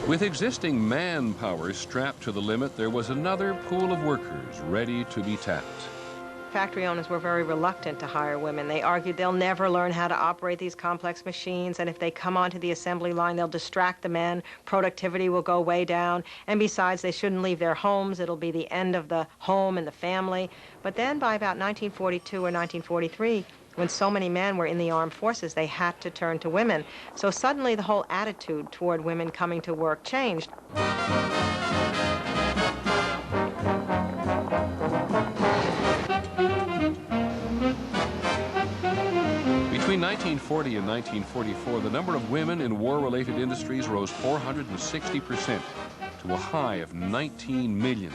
With existing manpower strapped to the limit, there was another pool of workers ready to be tapped. Factory owners were very reluctant to hire women. They argued they'll never learn how to operate these complex machines, and if they come onto the assembly line, they'll distract the men, productivity will go way down, and besides, they shouldn't leave their homes. It'll be the end of the home and the family. But then by about 1942 or 1943, when so many men were in the armed forces, they had to turn to women. So suddenly the whole attitude toward women coming to work changed. Between 1940 and 1944, the number of women in war-related industries rose 460% to a high of 19 million,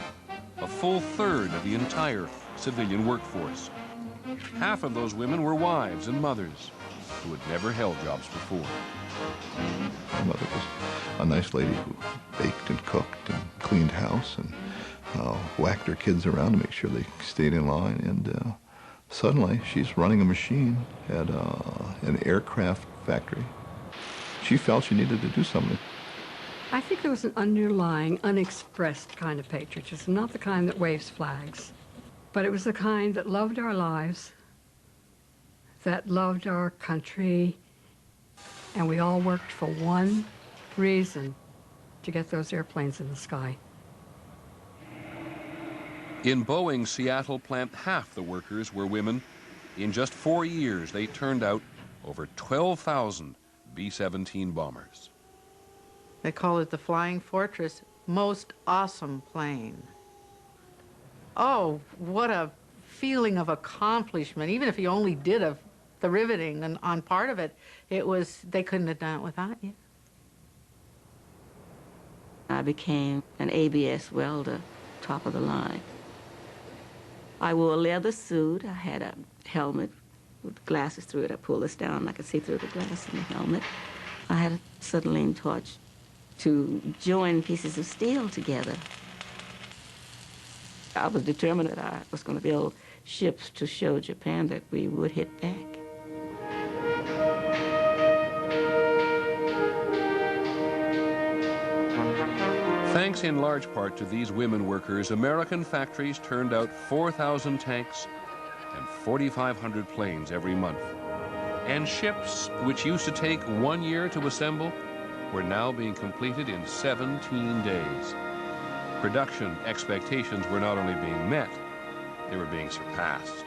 a full third of the entire civilian workforce. Half of those women were wives and mothers who had never held jobs before. My mother was a nice lady who baked and cooked and cleaned house and whacked her kids around to make sure they stayed in line. And suddenly, she's running a machine at an aircraft factory. She felt she needed to do something. I think there was an underlying, unexpressed kind of patriotism, not the kind that waves flags, but it was the kind that loved our lives, that loved our country, and we all worked for one reason, to get those airplanes in the sky. In Boeing's Seattle plant, half the workers were women. In just 4 years, they turned out over 12,000 B-17 bombers. They call it the Flying Fortress. Most awesome plane. Oh, what a feeling of accomplishment. Even if you only did the riveting on part of it, they couldn't have done it without you. I became an ABS welder, top of the line. I wore a leather suit. I had a helmet with glasses through it. I pulled this down. I could see through the glass in the helmet. I had a acetylene torch to join pieces of steel together. I was determined that I was going to build ships to show Japan that we would hit back. Thanks in large part to these women workers, American factories turned out 4,000 tanks and 4,500 planes every month. And ships, which used to take 1 year to assemble, were now being completed in 17 days. Production expectations were not only being met, they were being surpassed.